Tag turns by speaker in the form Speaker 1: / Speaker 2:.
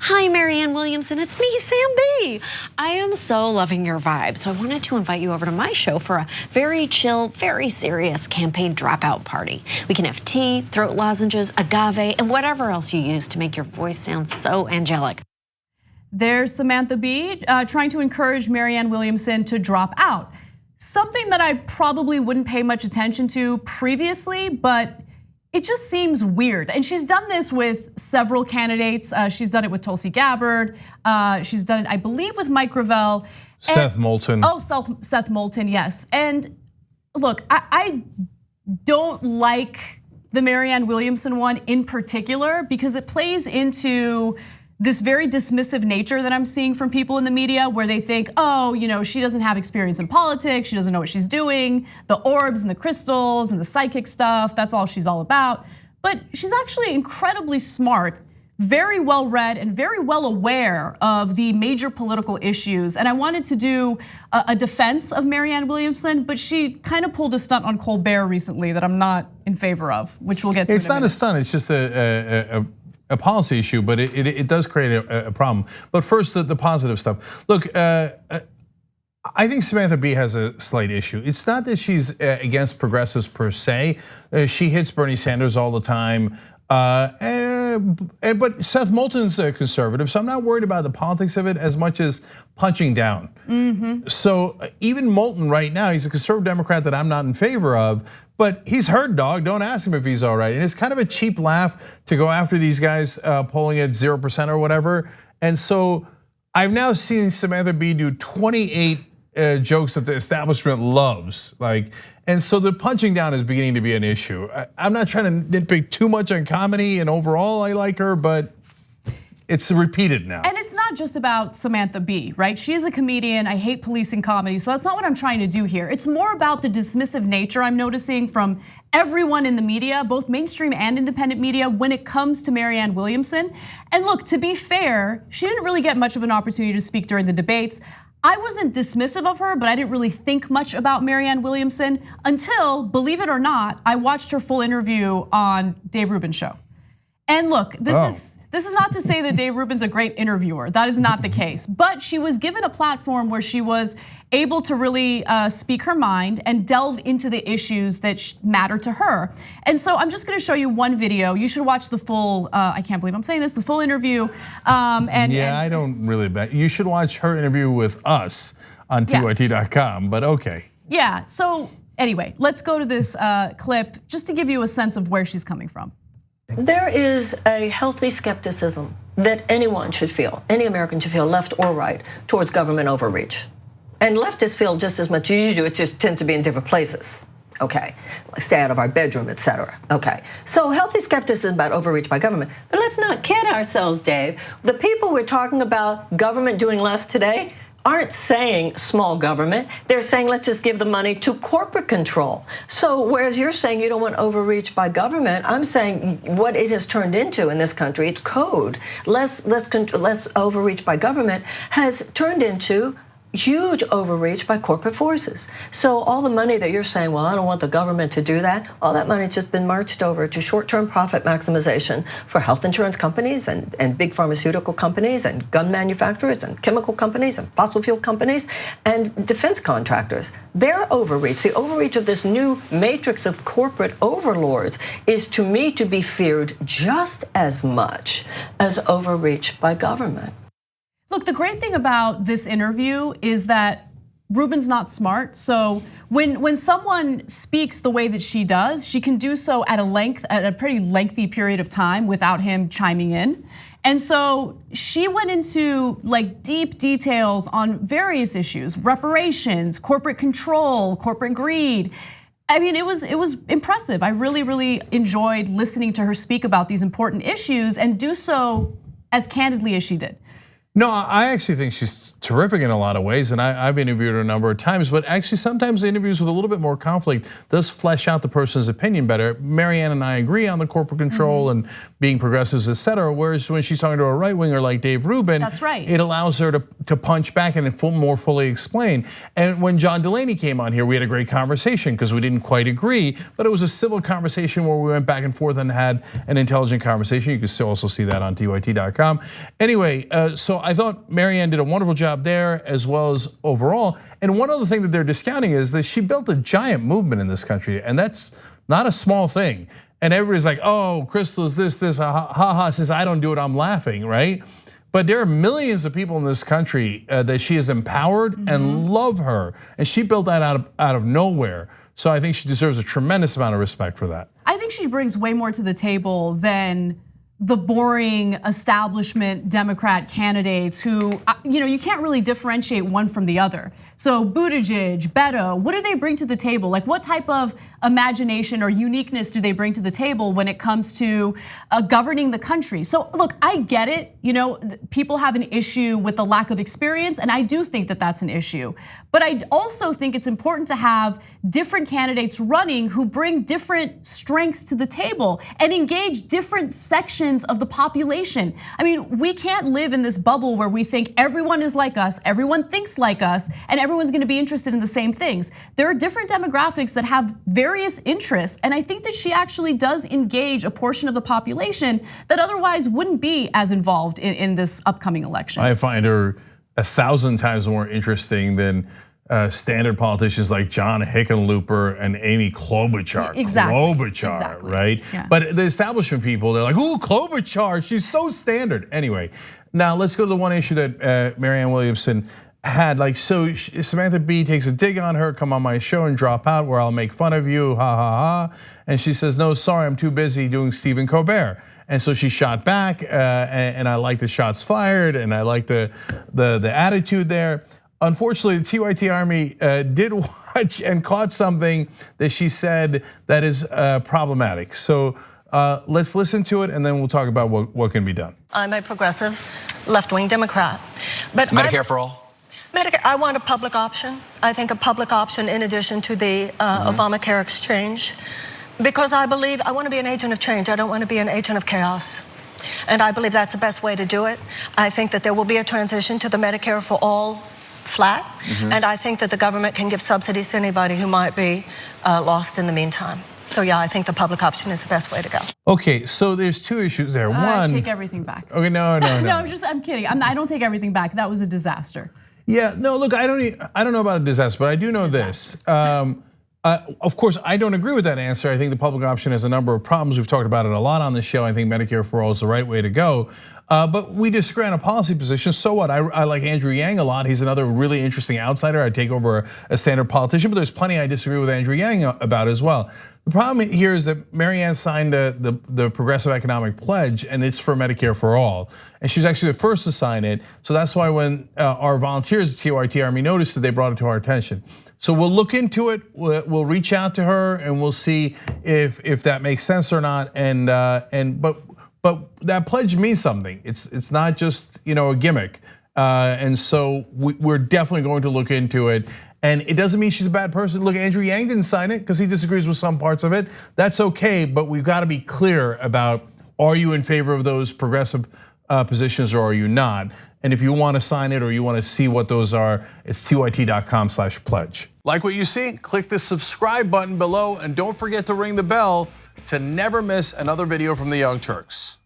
Speaker 1: Hi, Marianne Williamson, it's me, Sam Bee. I am so loving your vibe, so I wanted to invite you over to my show for a very chill, very serious campaign dropout party. We can have tea, throat lozenges, agave, and whatever else you use to make your voice sound so angelic.
Speaker 2: There's Samantha Bee trying to encourage Marianne Williamson to drop out. Something that I probably wouldn't pay much attention to previously, but it just seems weird. And she's done this with several candidates. She's done it with Tulsi Gabbard. She's done it, I believe, with Mike Gravel.
Speaker 3: Seth Moulton.
Speaker 2: Oh, Seth Moulton, yes. And look, I don't like the Marianne Williamson one in particular because it plays into this very dismissive nature that I'm seeing from people in the media where they think, oh, she doesn't have experience in politics, she doesn't know what she's doing, the orbs and the crystals and the psychic stuff, that's all she's all about. But she's actually incredibly smart, very well read and very well aware of the major political issues. And I wanted to do a defense of Marianne Williamson, but she kind of pulled a stunt on Colbert recently that I'm not in favor of, which we'll get to.
Speaker 3: It's not a stunt, it's just a policy issue, but it does create a problem. But first, the positive stuff. Look, I think Samantha Bee has a slight issue. It's not that she's against progressives per se. She hits Bernie Sanders all the time. But Seth Moulton's a conservative, so I'm not worried about the politics of it as much as punching down. So even Moulton right now, he's a conservative Democrat that I'm not in favor of, but he's hurt dog, don't ask him if he's all right. And it's kind of a cheap laugh to go after these guys polling at 0% or whatever. And so I've now seen Samantha Bee do 28 jokes that the establishment loves. And so the punching down is beginning to be an issue. I'm not trying to nitpick too much on comedy and overall I like her, but it's repeated now.
Speaker 2: And it's not just about Samantha Bee, right? She is a comedian, I hate policing comedy, so that's not what I'm trying to do here. It's more about the dismissive nature I'm noticing from everyone in the media, both mainstream and independent media, when it comes to Marianne Williamson. And look, to be fair, she didn't really get much of an opportunity to speak during the debates. I wasn't dismissive of her, but I didn't really think much about Marianne Williamson until, believe it or not, I watched her full interview on Dave Rubin's show. And look, this is not to say that Dave Rubin's a great interviewer. That is not the case. But she was given a platform where she was able to really speak her mind and delve into the issues that matter to her. And so I'm just gonna show you one video. You should watch the full, I can't believe I'm saying this, the full interview.
Speaker 3: I don't really bet. You should watch her interview with us on TYT.com, but okay.
Speaker 2: Yeah, so anyway, let's go to this clip just to give you a sense of where she's coming from.
Speaker 4: There is a healthy skepticism that anyone should feel, any American should feel, left or right, towards government overreach. And leftists feel just as much as you do, it just tends to be in different places. Okay, like stay out of our bedroom, etc. Okay, so healthy skepticism about overreach by government. But let's not kid ourselves, Dave. The people we're talking about government doing less today aren't saying small government, they're saying let's just give the money to corporate control. So whereas you're saying you don't want overreach by government, I'm saying what it has turned into in this country, it's code. Less overreach by government has turned into huge overreach by corporate forces. So all the money that you're saying, well, I don't want the government to do that, all that money's just been marched over to short-term profit maximization for health insurance companies and big pharmaceutical companies and gun manufacturers and chemical companies and fossil fuel companies and defense contractors. Their overreach, the overreach of this new matrix of corporate overlords is to me to be feared just as much as overreach by government.
Speaker 2: Look, the great thing about this interview is that Rubin's not smart. So when someone speaks the way that she does, she can do so at a pretty lengthy period of time without him chiming in. And so she went into deep details on various issues, reparations, corporate control, corporate greed. I mean, it was impressive. I really enjoyed listening to her speak about these important issues and do so as candidly as she did.
Speaker 3: No, I actually think she's terrific in a lot of ways, and I've interviewed her a number of times, but actually sometimes interviews with a little bit more conflict does flesh out the person's opinion better. Marianne and I agree on the corporate control and being progressives, et cetera, whereas when she's talking to a right winger like Dave Rubin,
Speaker 2: that's right,
Speaker 3: it allows her to punch back and more fully explain. And when John Delaney came on here, we had a great conversation because we didn't quite agree, but it was a civil conversation where we went back and forth and had an intelligent conversation. You can still also see that on tyt.com. Anyway, so I thought Marianne did a wonderful job there as well as overall. And one other thing that they're discounting is that she built a giant movement in this country, and that's not a small thing. And everybody's like, oh, Crystal's this, ha ha, says I don't do it, I'm laughing, right? But there are millions of people in this country that she has empowered and love her. And she built that out of nowhere. So I think she deserves a tremendous amount of respect for that.
Speaker 2: I think she brings way more to the table than the boring establishment Democrat candidates who, you can't really differentiate one from the other. So Buttigieg, Beto, what do they bring to the table? Like what type of imagination or uniqueness do they bring to the table when it comes to governing the country? So look, I get it. People have an issue with the lack of experience, and I do think that that's an issue. But I also think it's important to have different candidates running who bring different strengths to the table and engage different sections of the population. I mean, we can't live in this bubble where we think everyone is like us, everyone thinks like us, and everyone's gonna be interested in the same things. There are different demographics that have various interests, and I think that she actually does engage a portion of the population that otherwise wouldn't be as involved in this upcoming election.
Speaker 3: I find her 1,000 times more interesting than standard politicians like John Hickenlooper and Amy Klobuchar.
Speaker 2: Exactly.
Speaker 3: Right?
Speaker 2: Yeah.
Speaker 3: But the establishment people, they're like, ooh, Klobuchar, she's so standard. Anyway, now let's go to the one issue that Marianne Williamson had. So Samantha Bee takes a dig on her, come on my show and drop out where I'll make fun of you, ha ha ha. And she says, no, sorry, I'm too busy doing Stephen Colbert. And so she shot back, and I like the shots fired, and I like the attitude there. Unfortunately, the TYT Army did watch and caught something that she said that is problematic. So let's listen to it, and then we'll talk about what can be done.
Speaker 4: I'm a progressive, left-wing Democrat, but
Speaker 5: Medicare for all.
Speaker 4: Medicare. I want a public option. I think a public option in addition to the Obamacare exchange, because I believe I want to be an agent of change. I don't want to be an agent of chaos. And I believe that's the best way to do it. I think that there will be a transition to the Medicare for all flat, and I think that the government can give subsidies to anybody who might be lost in the meantime. So yeah, I think the public option is the best way to go.
Speaker 3: Okay, so there's two issues there. One,
Speaker 2: I take everything back.
Speaker 3: Okay, no.
Speaker 2: No, I'm kidding. I don't take everything back. That was a disaster.
Speaker 3: Yeah, no, look, I don't know about a disaster, but I do know this. Of course, I don't agree with that answer. I think the public option has a number of problems. We've talked about it a lot on the show. I think Medicare for all is the right way to go. But we disagree on a policy position. So what? I like Andrew Yang a lot. He's another really interesting outsider. I'd take over a standard politician, but there's plenty I disagree with Andrew Yang about as well. The problem here is that Marianne signed the Progressive Economic Pledge, and it's for Medicare for all. And she was actually the first to sign it. So that's why when our volunteers at TYT Army noticed it, they brought it to our attention. So we'll look into it. We'll reach out to her and we'll see if that makes sense or not. But that pledge means something. It's not just a gimmick. And so we're definitely going to look into it. And it doesn't mean she's a bad person. Look, Andrew Yang didn't sign it because he disagrees with some parts of it. That's okay, but we've got to be clear about, are you in favor of those progressive positions or are you not? And if you want to sign it or you want to see what those are, it's tyt.com/pledge. Like what you see? Click the subscribe button below and don't forget to ring the bell to never miss another video from the Young Turks.